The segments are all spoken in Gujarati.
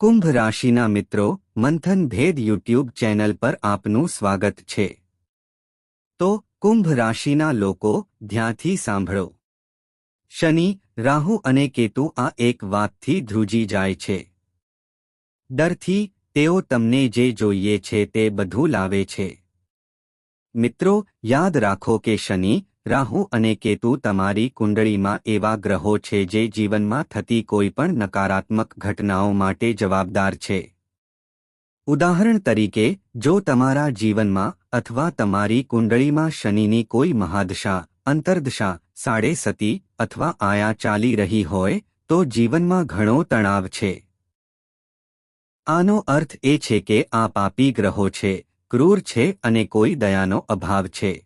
કુંભ રાશિના મિત્રો, મંથન ભેદ યુટ્યુબ ચેનલ પર આપનું સ્વાગત છે। તો કુંભ રાશિના લોકો ધ્યાનથી સાંભળો। શનિ, રાહુ અને કેતુ આ એક વાતથી ધ્રુજી જાય છે। ડરથી તેઓ તમને જે જોઈએ છે તે બધું લાવે છે। મિત્રો, યાદ રાખો કે શનિ, રાહુ અને કેતુ તમારી કુંડળીમાં એવા ગ્રહો છે જે જીવનમાં થતી કોઈપણ નકારાત્મક ઘટનાઓ માટે જવાબદાર છે। ઉદાહરણ તરીકે, જો તમારા જીવનમાં અથવા તમારી કુંડળીમાં શનિની કોઈ મહાદશા, અંતર્દશા, સાડે સતી અથવા આયા ચાલી રહી હોય તો જીવનમાં ઘણો તણાવ છે। આનો અર્થ એ છે કે આ પાપી ગ્રહો છે, ક્રૂર છે અને કોઈ દયાનો અભાવ છે।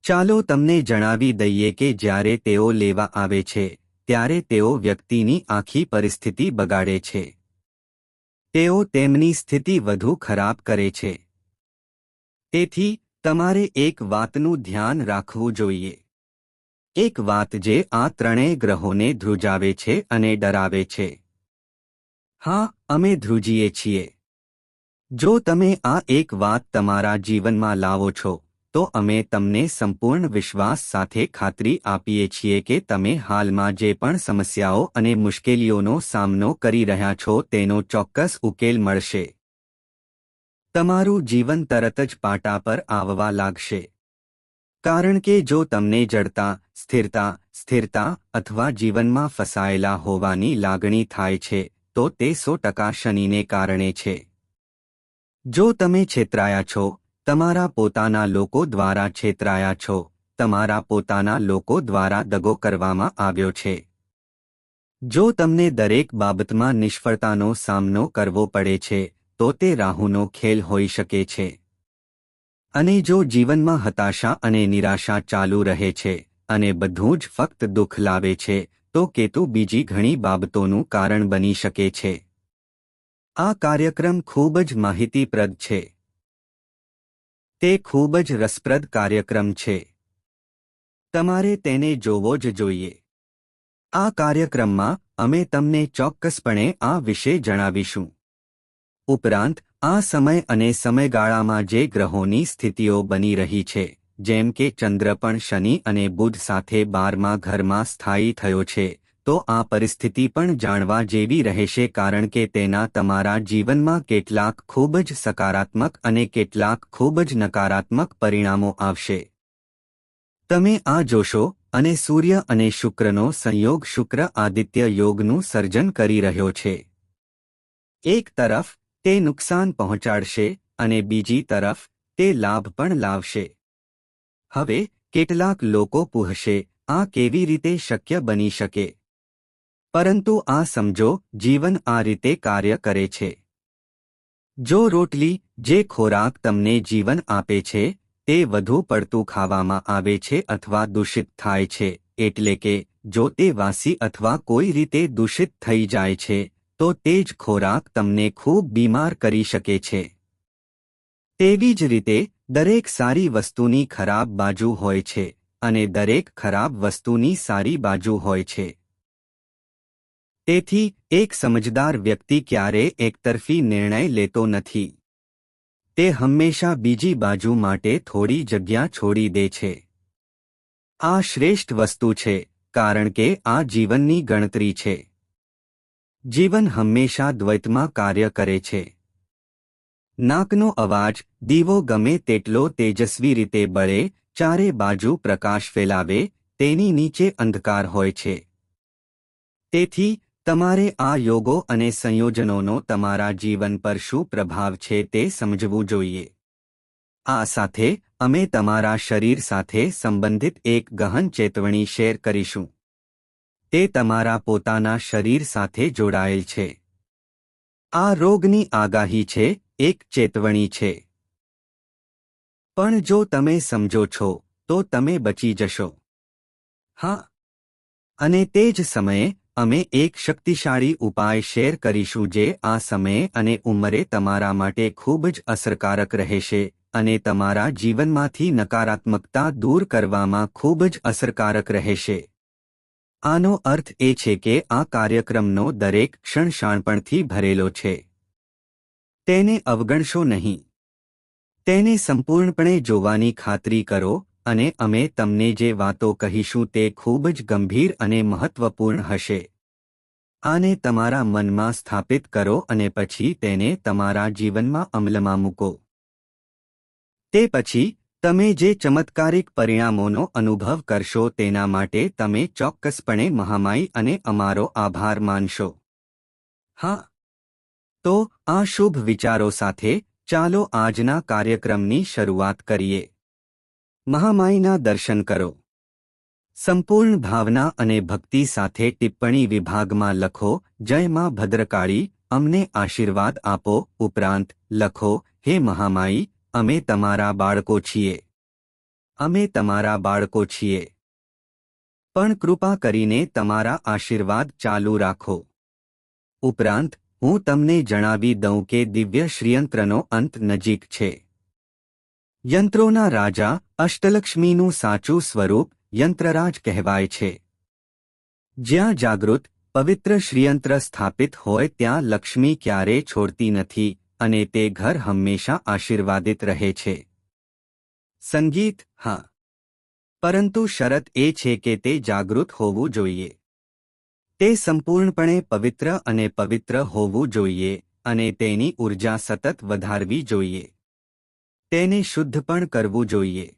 ચાલો તમને જણાવી દઈએ કે જ્યારે તેઓ લેવા આવે છે ત્યારે તેઓ વ્યક્તિની આખી પરિસ્થિતિ બગાડે છે। તેઓ તેમની સ્થિતિ વધુ ખરાબ કરે છે। તેથી તમારે એક વાતનું ધ્યાન રાખવું જોઈએ। એક વાત જે આ ત્રણેય ગ્રહોને ધ્રુજાવે છે અને ડરાવે છે। હા, અમે ધ્રુજીએ છીએ। જો તમે આ એક વાત તમારા જીવનમાં લાવો છો તો અમે તમને સંપૂર્ણ વિશ્વાસ સાથે ખાતરી આપીએ છીએ કે તમે હાલમાં જે પણ સમસ્યાઓ અને મુશ્કેલીઓનો સામનો કરી રહ્યા છો તેનો ચોક્કસ ઉકેલ મળશે। તમારું જીવન તરત જ પાટા પર આવવા લાગશે। કારણ કે જો તમને જડતા, સ્થિરતા અથવા જીવનમાં ફસાયેલા હોવાની લાગણી થાય છે તો તે 100% શનિને કારણે છે। જો તમે છેતરાયા છો, તમારા પોતાના લોકો દ્વારા છેતરાયા છો, તમારા પોતાના લોકો દ્વારા દગો કરવામાં આવ્યો છે, જો તમને દરેક બાબતમાં નિષ્ફળતાનો સામનો કરવો પડે છે તો તે રાહુનો ખેલ હોઈ શકે છે। અને જો જીવનમાં હતાશા અને નિરાશા ચાલુ રહે છે અને બધું જ ફક્ત દુઃખ લાવે છે તો કેતુ બીજી ઘણી બાબતોનું કારણ બની શકે છે। આ કાર્યક્રમ ખૂબ જ માહિતીપ્રદ છે। તે ખૂબ જ રસપ્રદ કાર્યક્રમ છે। તમારે તેને જોવો જ જોઈએ। આ કાર્યક્રમમાં અમે તમને ચોક્કસપણે આ વિશે જણાવીશું। ઉપરાંત આ સમય અને સમયગાળામાં જે ગ્રહોની સ્થિતિઓ બની રહી છે, જેમ કે ચંદ્ર પણ શનિ અને બુધ સાથે 12મા ઘરમાં સ્થાયી થયો છે, તો આ પરિસ્થિતિ પણ જાણવા જેવી રહેશે કારણ કે તેના તમારા જીવનમાં કેટલાક ખૂબ જ સકારાત્મક અને કેટલાક ખૂબ જ નકારાત્મક પરિણામો આવશે। તમે આ જોશો અને સૂર્ય અને શુક્રનો સંયોગ શુક્ર આદિત્ય યોગનું સર્જન કરી રહ્યો છે। એક તરફ તે નુકસાન પહોંચાડશે અને બીજી તરફ તે લાભ પણ લાવશે। હવે કેટલાક લોકો પૂછશે, આ કેવી રીતે શક્ય બની શકે? પરંતુ આ સમજો, જીવન આ રીતે કાર્ય કરે છે। જો રોટલી, જે ખોરાક તમને જીવન આપે છે, તે વધુ પડતું ખાવામાં આવે છે અથવા દૂષિત થાય છે, એટલે કે જો તે વાસી અથવા કોઈ રીતે દૂષિત થઈ જાય છે તો તે જ ખોરાક તમને ખૂબ બીમાર કરી શકે છે। તેવી જ રીતે દરેક સારી વસ્તુની ખરાબ બાજુ હોય છે અને દરેક ખરાબ વસ્તુની સારી બાજુ હોય છે। તેથી એક સમજદાર વ્યક્તિ ક્યારેય એકતરફી નિર્ણય લેતો નથી। તે હંમેશા બીજી બાજુ માટે થોડી જગ્યા છોડી દે છે। આ શ્રેષ્ઠ વસ્તુ છે કારણ કે આ જીવનની ગણતરી છે। જીવન હંમેશા દ્વૈતમાં કાર્ય કરે છે। નાકનો અવાજ, દીવો ગમે તેટલો તેજસ્વી રીતે બળે, ચારે બાજુ પ્રકાશ ફેલાવે, તેની નીચે અંધકાર હોય છે। તેથી તમારે આ યોગો અને સંયોજનોનો તમારા જીવન પર શું પ્રભાવ છે તે સમજવું જોઈએ। આ સાથે અમે તમારા શરીર સાથે સંબંધિત એક ગહન ચેતવણી શેર કરીશું। તે તમારા પોતાના શરીર સાથે જોડાયેલ છે। આ રોગની આગાહી છે, એક ચેતવણી છે। પણ જો તમે સમજો છો તો તમે બચી જશો। હા, અને તે જ સમયે અમે એક શક્તિશાળી ઉપાય શેર કરીશું જે આ સમયે અને ઉંમરે તમારા માટે ખૂબ જ અસરકારક રહેશે અને તમારા જીવનમાંથી નકારાત્મકતા દૂર કરવામાં ખૂબ જ અસરકારક રહેશે। આનો અર્થ એ છે કે આ કાર્યક્રમનો દરેક ક્ષણ શાણપણથી ભરેલો છે. તેને અવગણશો નહીં. તેને સંપૂર્ણપણે જોવાની ખાતરી કરો, અને અમે તમને જે વાતો કહીશું તે ખૂબ જ ગંભીર અને મહત્વપૂર્ણ હશે. આને તમારા મનમાં સ્થાપિત કરો અને પછી તેને તમારા જીવનમાં અમલમાં મૂકો. તે પછી તમે જે ચમત્કારિક પરિણામોનો અનુભવ કરશો તેના માટે તમે ચોક્કસપણે મહામાઈ અને અમારો આભાર માનશો. હા, તો આ શુભ વિચારો સાથે ચાલો આજના કાર્યક્રમની શરૂઆત કરીએ. મહામાઈના દર્શન કરો. સંપૂર્ણ ભાવના અને ભક્તિ સાથે ટિપ્પણી વિભાગમાં લખો, જય માં ભદ્રકાળી, અમને આશીર્વાદ આપો. ઉપરાંત લખો, હે મહામાઈ, અમે તમારા બાળકો છીએ. અમે તમારા બાળકો છીએ. પણ કૃપા કરીને તમારા આશીર્વાદ ચાલુ રાખો. ઉપરાંત હું તમને જણાવી દઉં કે દિવ્ય શ્રીયંત્રનો અંત નજીક છે. યંત્રોના રાજા અષ્ટલક્ષ્મીનું સાચું સ્વરૂપ યંત્રરાજ કહેવાય છે. જ્યાં જાગૃત, પવિત્ર શ્રીયંત્ર સ્થાપિત હોય ત્યાં લક્ષ્મી ક્યારેય છોડતી નથી અને તે ઘર હંમેશા આશીર્વાદિત રહે છે. સંગીત, હા. પરંતુ શરત એ છે કે તે જાગૃત હોવું જોઈએ. તે સંપૂર્ણપણે પવિત્ર અને પવિત્ર હોવું જોઈએ અને તેની ઊર્જા સતત વધારવી જોઈએ. તેને શુદ્ધ પણ કરવું જોઈએ.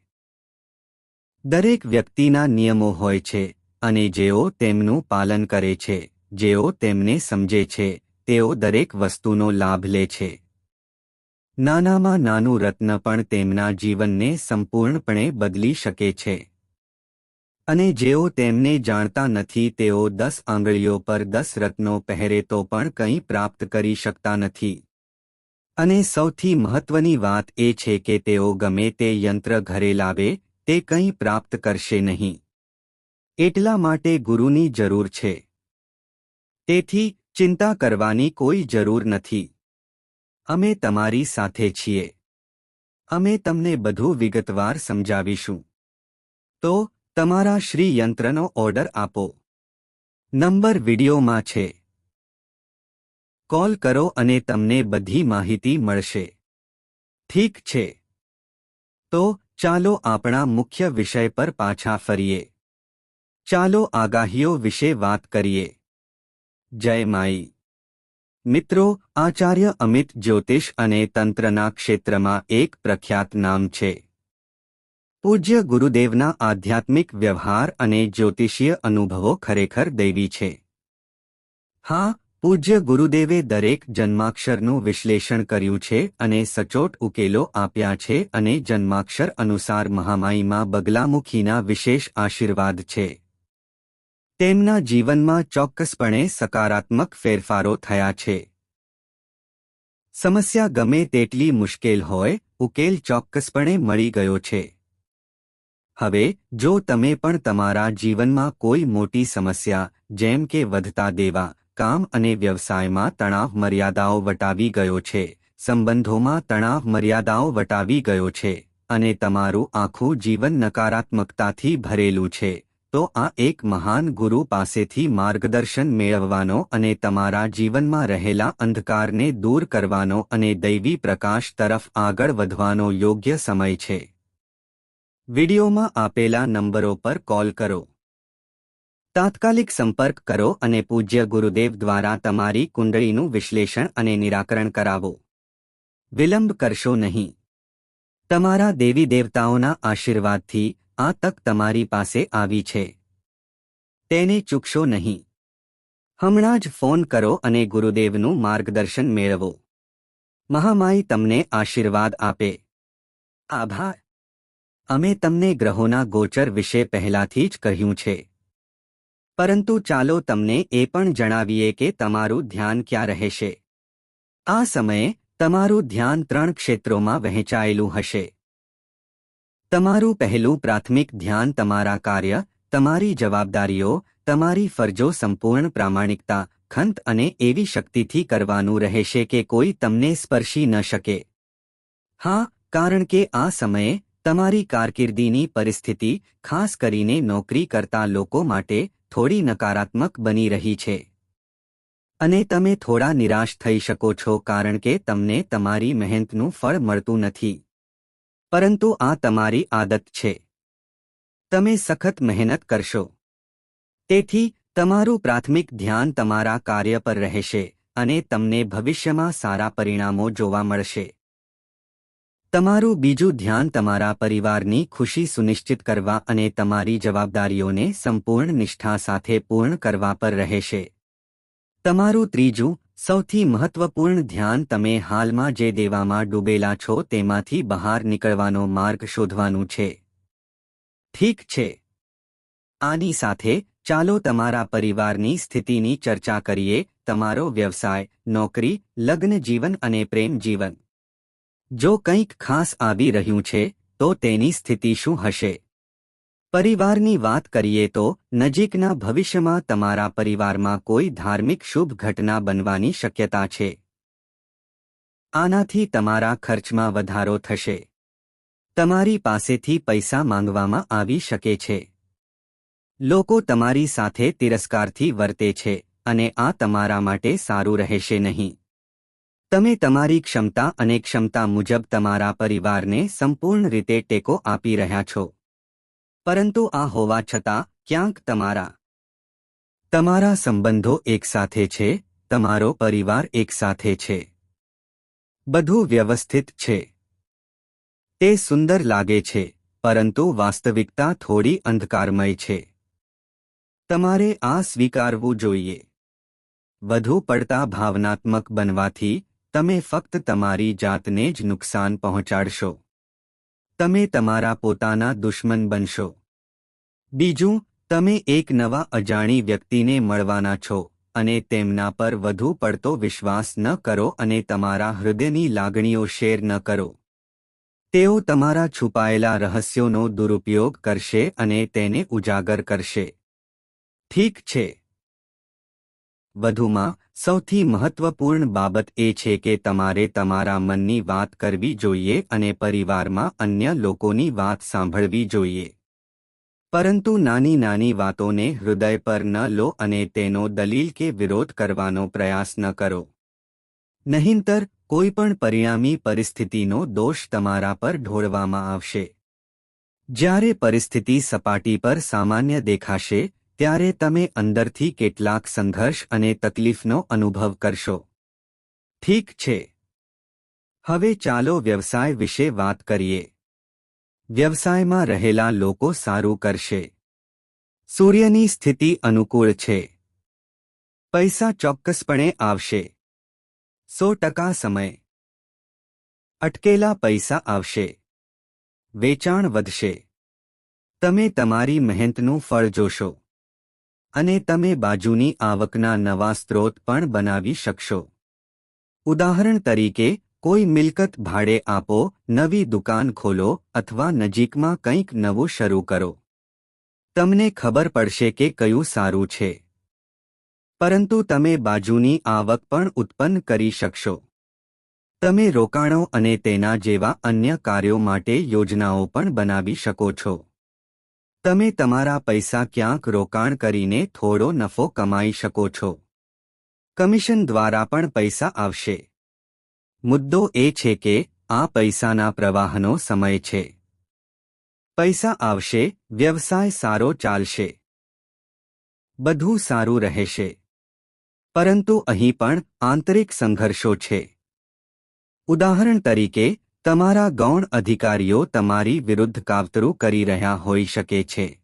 દરેક વ્યક્તિના નિયમો હોય છે અને જેઓ તેમનું પાલન કરે છે, જેઓ તેમને સમજે છે, તેઓ દરેક વસ્તુનો લાભ લે છે. નાનામાં નાનું રત્ન પણ તેમના જીવનને સંપૂર્ણપણે બદલી શકે છે. અને જેઓ તેમને જાણતા નથી તેઓ 10 આંગળીઓ પર 10 રત્નો પહેરે તો પણ કંઈ પ્રાપ્ત કરી શકતા નથી. અને સૌથી મહત્વની વાત એ છે કે તેઓ ગમે તે યંત્ર ઘરે લાવે, તે કંઈ પ્રાપ્ત કરશે નહીં. એટલા માટે ગુરુની જરૂર છે. તેથી ચિંતા કરવાની કોઈ જરૂર નથી. અમે તમારી સાથે છીએ. અમે તમને બધું વિગતવાર સમજાવીશું. તો તમારા શ્રી યંત્રનો ઓર્ડર આપો. નંબર વિડીયોમાં છે. કોલ કરો અને તમને બધી માહિતી મળશે. ઠીક છે. તો ચાલો આપણા મુખ્ય વિષય પર પાછા ફરીએ. ચાલો આગાહીઓ વિશે વાત કરીએ. જય માઈ. મિત્રો, આચાર્ય અમિત જ્યોતિષ અને તંત્રના ક્ષેત્રમાં એક પ્રખ્યાત નામ છે. પૂજ્ય ગુરુદેવના આધ્યાત્મિક વ્યવહાર અને જ્યોતિષીય અનુભવો ખરેખર દૈવી છે. હા, પૂજ્ય ગુરુદેવે દરેક જન્માક્ષરનું વિશ્લેષણ કર્યું છે અને સચોટ ઉકેલો આપ્યા છે અને જન્માક્ષર અનુસાર મહામાઈમાં બગલામુખીના વિશેષ આશીર્વાદ છે. તેમના જીવનમાં ચોક્કસપણે સકારાત્મક ફેરફારો થયા છે. સમસ્યા ગમે તેટલી મુશ્કેલ હોય, ઉકેલ ચોક્કસપણે મળી ગયો છે. હવે જો તમે પણ તમારા જીવનમાં કોઈ મોટી સમસ્યા, જેમ કે વધતા દેવા, કામ અને વ્યવસાયમાં તણાવ મર્યાદાઓ વટાવી ગયો છે, સંબંધોમાં તણાવ મર્યાદાઓ વટાવી ગયો છે, અને તમારું આખું જીવન નકારાત્મકતાથી ભરેલું છે, તો આ એક મહાન ગુરુ પાસેથી માર્ગદર્શન મેળવવાનો અને તમારા જીવનમાં રહેલા અંધકારને દૂર કરવાનો અને દૈવી પ્રકાશ તરફ આગળ વધવાનો યોગ્ય સમય છે. વિડીયોમાં આપેલા નંબરો પર કોલ કરો. તાત્કાલિક સંપર્ક કરો અને પૂજ્ય ગુરુદેવ દ્વારા તમારી કુંડળીનું વિશ્લેષણ અને નિરાકરણ કરાવો. વિલંબ કરશો નહીં. તમારા દેવી દેવતાઓના આશીર્વાદથી આ તક તમારી પાસે આવી છે. તેને ચૂકશો નહીં. હમણાં જ ફોન કરો અને ગુરુદેવનું માર્ગદર્શન મેળવો. મહામાઈ તમને આશીર્વાદ આપે. આભાર. અમે તમને ગ્રહોના ગોચર વિશે પહેલાથી જ કહ્યું છે. પરંતુ ચાલો તમને એ પણ જણાવીએ કે તમારું ધ્યાન ક્યાં રહેશે. આ સમયે તમારું ધ્યાન 3 ક્ષેત્રોમાં વહેંચાયેલું હશે. તમારું પહેલું પ્રાથમિક ધ્યાન તમારા કાર્ય, તમારી જવાબદારીઓ, તમારી ફરજો સંપૂર્ણ પ્રામાણિકતા, ખંત અને એવી શક્તિથી કરવાનું રહેશે કે કોઈ તમને સ્પર્શી ન શકે. હા, કારણ કે આ સમયે તમારી કારકિર્દીની પરિસ્થિતિ, ખાસ કરીને નોકરી કરતા લોકો માટે, થોડી નકારાત્મક બની રહી છે અને તમે થોડા નિરાશ થઈ શકો છો કારણ કે તમને તમારી મહેનતનું ફળ મળતું નથી. પરંતુ આ તમારી આદત છે. તમે સખત મહેનત કરશો. તેથી તમારું પ્રાથમિક ધ્યાન તમારા કાર્ય પર રહેશે અને તમને ભવિષ્યમાં સારા પરિણામો જોવા મળશે. તમારું બીજું ધ્યાન તમારા પરિવારની ખુશી સુનિશ્ચિત કરવા અને તમારી જવાબદારીઓને સંપૂર્ણ નિષ્ઠા સાથે પૂર્ણ કરવા પર રહેશે. તમારું ત્રીજું સૌથી મહત્વપૂર્ણ ધ્યાન તમે હાલમાં જે દેવામાં ડૂબેલા છો તેમાંથી બહાર નીકળવાનો માર્ગ શોધવાનું છે. ઠીક છે. આની સાથે ચાલો તમારા પરિવારની સ્થિતિની ચર્ચા કરીએ. તમારો વ્યવસાય, નોકરી, લગ્ન જીવન અને પ્રેમ જીવન. જો કંઈક ખાસ આવી રહ્યું છે તો તેની સ્થિતિ શું હશે? પરિવારની વાત કરીએ તો નજીકના ભવિષ્યમાં તમારા પરિવારમાં કોઈ ધાર્મિક શુભ ઘટના બનવાની શક્યતા છે. આનાથી તમારા ખર્ચમાં વધારો થશે. તમારી પાસેથી પૈસા માંગવામાં આવી શકે છે. લોકો તમારી સાથે તિરસ્કારથી વર્તે છે અને આ તમારા માટે સારું રહેશે નહીં. તમે તમારી ક્ષમતા અને ક્ષમતા મુજબ તમારા પરિવારને સંપૂર્ણ રીતે ટેકો આપી રહ્યા છો. પરંતુ આ હોવા છતાં ક્યાંક તમારા સંબંધો એકસાથે છે, તમારો પરિવાર એકસાથે છે. બધું વ્યવસ્થિત છે. તે સુંદર લાગે છે, પરંતુ વાસ્તવિકતા થોડી અંધકારમય છે. તમારે આ સ્વીકારવું જોઈએ. વધુ પડતા ભાવનાત્મક બનવાથી તમે ફક્ત તમારી જાતને જ નુકસાન પહોંચાડશો. તમે તમારા પોતાના દુશ્મન બનશો. બીજું, તમે એક નવા અજાણી વ્યક્તિને મળવાના છો અને તેમના પર વધુ પડતો વિશ્વાસ ન કરો અને તમારા હૃદયની લાગણીઓ શેર ન કરો. તેઓ તમારા છુપાયેલા રહસ્યોનો દુરુપયોગ કરશે અને તેને ઉજાગર કરશે. ઠીક છે. વધુમાં, સૌથી મહત્વપૂર્ણ બાબત એ છે કે તમારે તમારા મનની વાત કરવી જોઈએ અને પરિવારમાં અન્ય લોકોની વાત સાંભળવી જોઈએ. પરંતુ નાની નાની વાતોને હૃદય પર ન લો અને તેનો દલીલ કે વિરોધ કરવાનો પ્રયાસ ન કરો. નહીંતર કોઈપણ પરિણામી પરિસ્થિતિનો દોષ તમારા પર ઢોળવામાં આવશે. જ્યારે પરિસ્થિતિ સપાટી પર સામાન્ય દેખાશે ત્યારે તમે અંદરથી કેટલાક સંઘર્ષ અને તકલીફનો અનુભવ કરશો. ઠીક છે. હવે ચાલો વ્યવસાય વિશે વાત કરીએ. વ્યવસાયમાં રહેલા લોકો સારું કરશે. સૂર્યની સ્થિતિ અનુકૂળ છે. પૈસા ચોક્કસપણે આવશે. 100% સમય. અટકેલા પૈસા આવશે. વેચાણ વધશે. તમે તમારી મહેનતનું ફળ જોશો. અને તમે બાજુની આવકના નવા સ્ત્રોત પણ બનાવી શકશો. ઉદાહરણ તરીકે, કોઈ મિલકત ભાડે આપો, નવી દુકાન ખોલો અથવા નજીકમાં કંઈક નવું શરૂ કરો. તમને ખબર પડશે કે કયું સારું છે. પરંતુ તમે બાજુની આવક પણ ઉત્પન્ન કરી શકશો. તમે રોકાણો અને તેના જેવા અન્ય કાર્યો માટે યોજનાઓ પણ બનાવી શકો છો. તમે તમારા પૈસા ક્યાંક રોકાણ કરીને થોડો નફો કમાઈ શકો છો. કમિશન દ્વારા પણ પૈસા આવશે. મુદ્દો એ છે કે આ પૈસાના પ્રવાહનો સમય છે. પૈસા આવશે, વ્યવસાય સારો ચાલશે. બધું સારું રહેશે. પરંતુ અહીં પણ આંતરિક સંઘર્ષો છે. ઉદાહરણ તરીકે, તમારા ગૌણ અધિકારીઓ તમારી વિરુદ્ધ કાવતરું કરી રહ્યા હોઈ શકે છે.